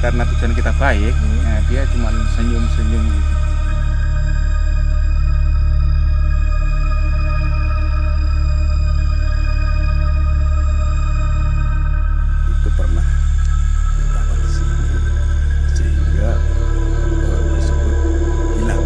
karena tujuan kita baik, nah, dia cuma senyum-senyum gitu. Itu pernah ditangkap di sini sehingga orang tersebut hilang.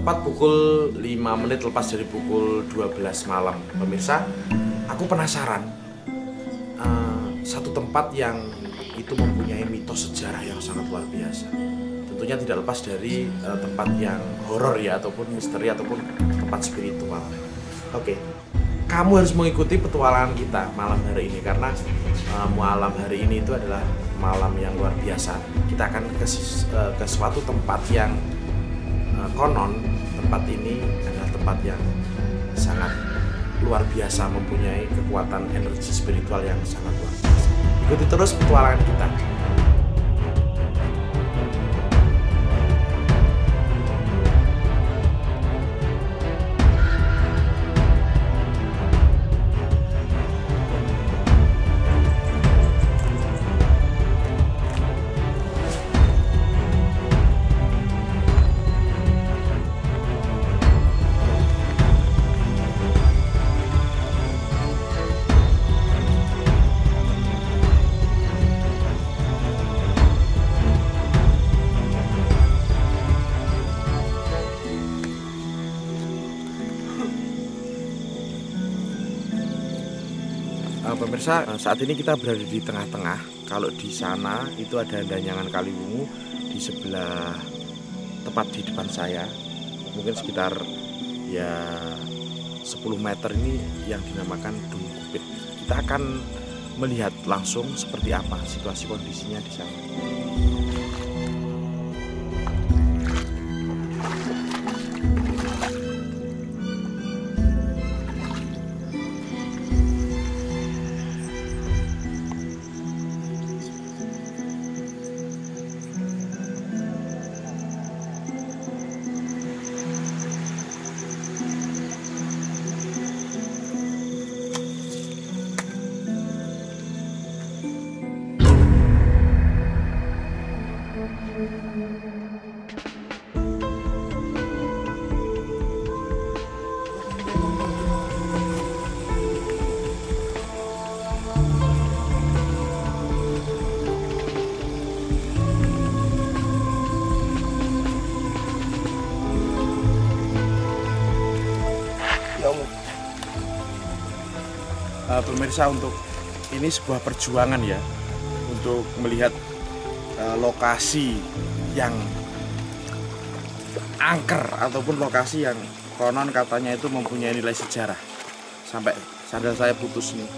Tepat pukul 5 menit lepas dari pukul 12 malam, pemirsa, aku penasaran. Satu tempat yang itu mempunyai mitos sejarah yang sangat luar biasa. Tentunya tidak lepas dari tempat yang horor ya, ataupun misteri, ataupun tempat spiritual. Oke, kamu harus mengikuti petualangan kita malam hari ini, karena malam hari ini itu adalah malam yang luar biasa. Kita akan ke suatu tempat yang konon tempat ini adalah tempat yang sangat luar biasa, mempunyai kekuatan energi spiritual yang sangat luar biasa. Ikuti terus petualangan kita. Pemirsa, saat ini kita berada di tengah-tengah. Kalau di sana itu ada Danyangan Kaliwungu, di sebelah tepat di depan saya, mungkin sekitar ya 10 meter ini yang dinamakan Gunung Kupit. Kita akan melihat langsung seperti apa situasi kondisinya di sana. Pemirsa, untuk ini sebuah perjuangan ya, untuk melihat lokasi yang angker ataupun lokasi yang konon katanya itu mempunyai nilai sejarah. Sampai sandal saya putus nih.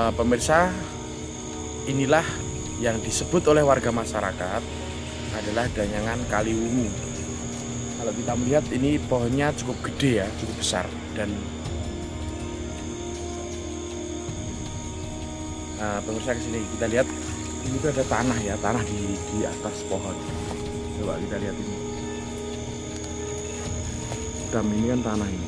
Pemirsa, inilah yang disebut oleh warga masyarakat adalah Danyangan Kaliwungu. Kalau kita melihat ini pohonnya cukup gede ya, cukup besar. Dan pemirsa kesini kita lihat ini tuh ada tanah ya, tanah di atas pohon. Coba kita lihat ini. Ini kan tanah ini.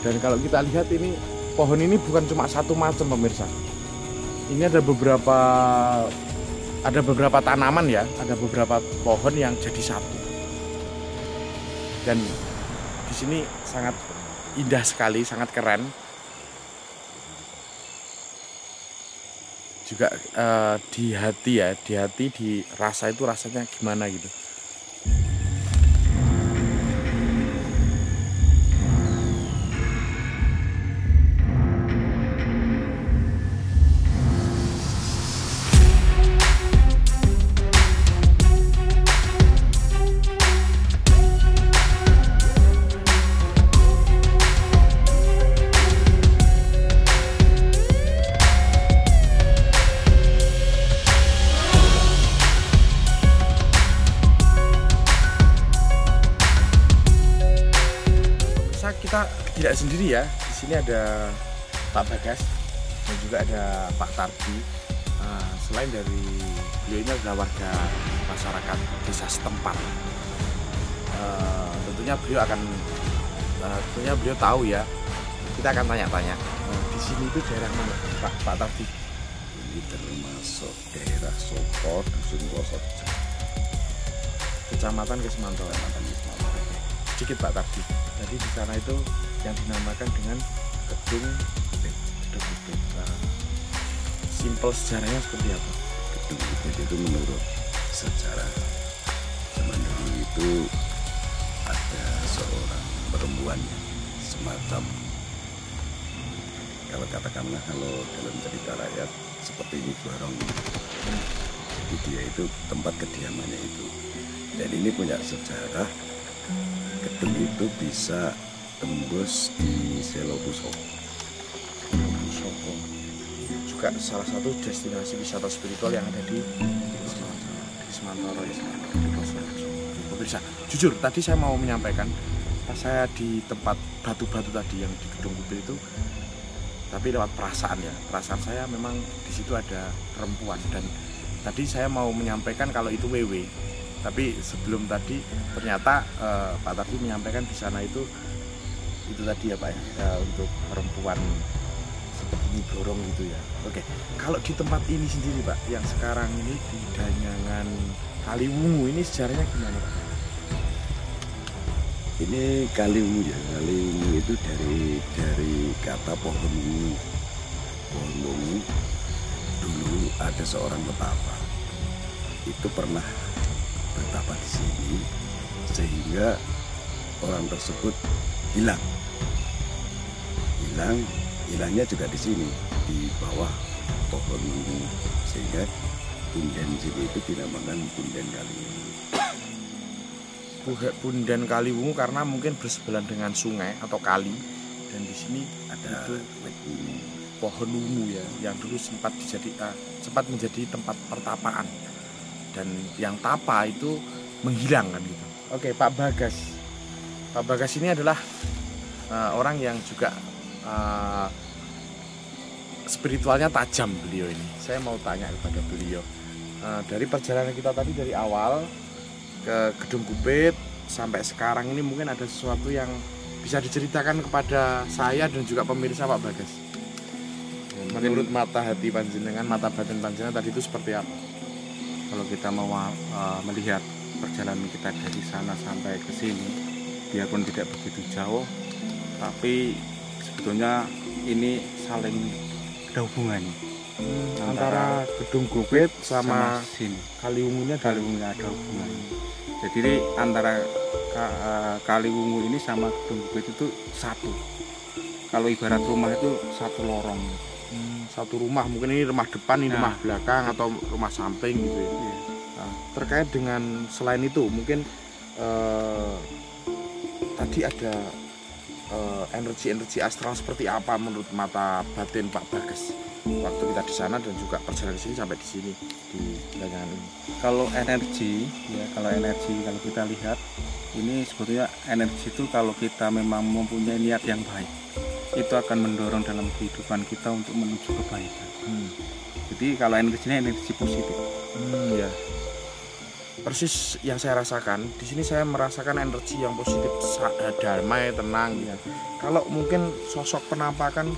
Dan kalau kita lihat ini pohon ini bukan cuma satu macam pemirsa. Ini ada beberapa tanaman ya, ada beberapa pohon yang jadi satu. Dan di sini sangat indah sekali, sangat keren. Juga di hati ya, di rasa itu rasanya gimana gitu. Kita tidak sendiri ya, di sini ada Pak Bagas dan juga ada Pak Tardi. Selain dari beliau ini adalah warga masyarakat desa setempat. Tentunya beliau tahu ya. Kita akan tanya-tanya. Di sini itu daerah mana, Pak Tardi? Ini termasuk daerah Soko, Dusun Wosorejo, Kecamatan Kesmanto. Sedikit Pak Tardi. Jadi di sana itu yang dinamakan dengan Gedung Bukit. Simpel sejarahnya seperti apa? Gedung Bukit itu menurut sejarah zaman dulu itu ada seorang perempuan semacam, kalau katakanlah kalau dalam cerita rakyat seperti ini Borong. Jadi dia itu tempat kediamannya itu. Dan ini punya sejarah. Gedung itu bisa tembus di Selo Pusoko. Juga salah satu destinasi wisata spiritual yang ada di Semantoro ya. Pemirsa, jujur tadi saya mau menyampaikan pas saya di tempat batu-batu tadi yang di Gedung Bukit itu, tapi lewat perasaan ya. Perasaan saya memang di situ ada perempuan, dan tadi saya mau menyampaikan kalau itu WW. Tapi sebelum tadi ternyata Pak Tardi menyampaikan di sana itu tadi ya Pak ya, untuk perempuan seperti dorong gitu ya. Oke, kalau di tempat ini sendiri Pak, yang sekarang ini di Danyangan Kaliwungu ini sejarahnya gimana Pak? Ini Kaliwungu ya, Kaliwungu itu dari kata pohon wungu. Pohon wungu dulu ada seorang petapa. Itu pernah bertapa di sini sehingga orang tersebut hilangnya juga di sini di bawah pohon wungu, sehingga punden sini itu dinamakan Punden Kaliwungu. Punden Kaliwungu karena mungkin bersebelahan dengan sungai atau kali, dan di sini Ada itu pohon wungu ya, yang dulu sempat menjadi tempat pertapaan. Dan yang tapa itu menghilang kan gitu. Oke, Pak Bagas. Pak Bagas ini adalah orang yang juga spiritualnya tajam beliau ini. Saya mau tanya kepada beliau. Dari perjalanan kita tadi dari awal ke Gedung Bukit sampai sekarang ini, mungkin ada sesuatu yang bisa diceritakan kepada saya dan juga pemirsa Pak Bagas. Menurut mata hati panjenengan, mata batin panjenengan tadi itu seperti apa? Kalau kita mau melihat perjalanan kita dari sana sampai ke sini, biarpun tidak begitu jauh, tapi sebetulnya ini saling ada hubungannya Antara Gedung Bukit sama sini. Kaliwungunya Kaliwungu ada hubungannya. Jadi ini antara Kaliwungu ini sama Gedung Bukit itu satu. Kalau ibarat rumah itu satu lorong. Satu rumah, mungkin ini rumah depan, ini rumah belakang atau rumah samping gitu ya. Iya. Nah, terkait dengan selain itu mungkin tadi ada energi-energi astral seperti apa menurut mata batin Pak Bagas waktu kita di sana dan juga perjalanan sini sampai di sini di Banyangan ini. Kalau energi ya, kalau kita lihat ini sebetulnya energi itu kalau kita memang mempunyai niat yang baik, itu akan mendorong dalam kehidupan kita untuk menuju kebaikan. Jadi kalau energinya energi positif. Ya. Persis yang saya rasakan di sini, saya merasakan energi yang positif, damai, tenang. Ya. Kalau mungkin sosok penampakan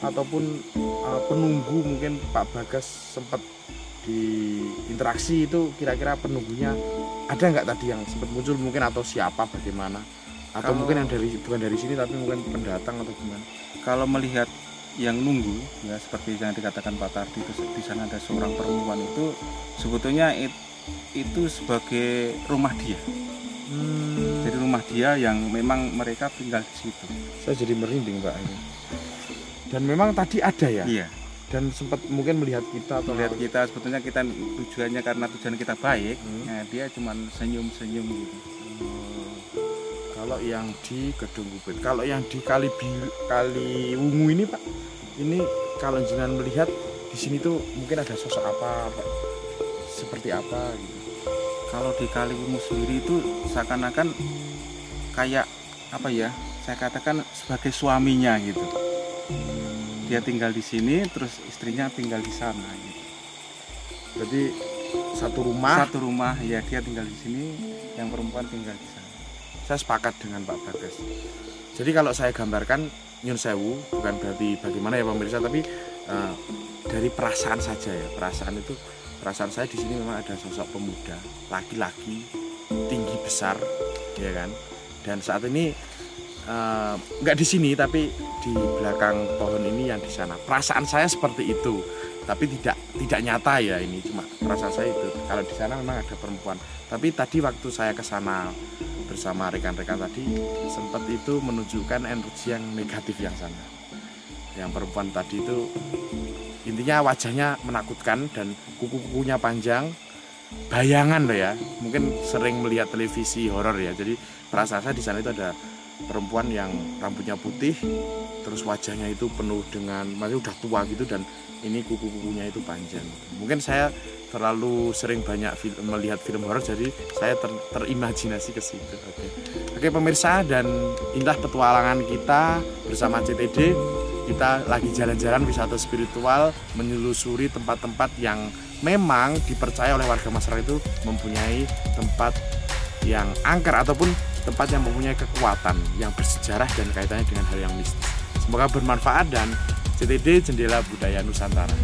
ataupun penunggu, mungkin Pak Bagas sempat di interaksi itu, kira-kira penunggunya ada nggak tadi yang sempat muncul mungkin, atau siapa, bagaimana, atau mungkin yang bukan dari sini tapi mungkin pendatang atau gimana? Kalau melihat yang nunggu ya, seperti yang dikatakan Pak Tardi itu, di sana ada seorang perempuan, itu sebetulnya itu sebagai rumah dia. Jadi rumah dia yang memang mereka tinggal di situ. Saya jadi merinding Pak ini. Dan memang tadi ada ya? Iya. Dan sempat mungkin melihat kita atau melihat kita, sebetulnya kita tujuannya karena tujuan kita baik, nah dia cuma senyum-senyum gitu. Kalau yang di Gedung Bukit, kalau yang di Kaliwungu ini Pak, ini kalau jenengan melihat di sini tuh mungkin ada sosok apa Pak? Seperti apa gitu? Kalau di Kaliwungu sendiri itu seakan-akan kayak apa ya? Saya katakan sebagai suaminya gitu. Dia tinggal di sini, terus istrinya tinggal di sana gitu. Berarti satu rumah? Satu rumah, ya, dia tinggal di sini, yang perempuan tinggal di sana. Saya sepakat dengan Pak Bagas. Jadi kalau saya gambarkan, nyun sewu, bukan berarti bagaimana ya pemirsa, tapi dari perasaan saja ya. Perasaan saya di sini memang ada sosok pemuda, laki-laki, tinggi besar, ya kan. Dan saat ini nggak di sini tapi di belakang pohon ini yang di sana. Perasaan saya seperti itu, tapi tidak nyata ya, ini cuma perasaan saya itu. Kalau di sana memang ada perempuan, tapi tadi waktu saya ke sana bersama rekan-rekan tadi sempat itu menunjukkan energi yang negatif yang sana. Yang perempuan tadi itu intinya wajahnya menakutkan dan kuku-kukunya panjang, bayangan loh ya. Mungkin sering melihat televisi horor ya. Jadi perasaan saya di sana itu ada perempuan yang rambutnya putih, terus wajahnya itu penuh dengan, maksudnya udah tua gitu, dan ini kuku-kukunya itu panjang. Mungkin saya terlalu sering banyak melihat film horor, jadi saya terimajinasi ke situ. Oke pemirsa, dan inilah petualangan kita bersama CTD. Kita lagi jalan-jalan wisata spiritual, menelusuri tempat-tempat yang memang dipercaya oleh warga masyarakat itu mempunyai tempat yang angker ataupun tempat yang mempunyai kekuatan yang bersejarah dan kaitannya dengan hal yang mistis. Semoga bermanfaat, dan CTD Jendela Budaya Nusantara.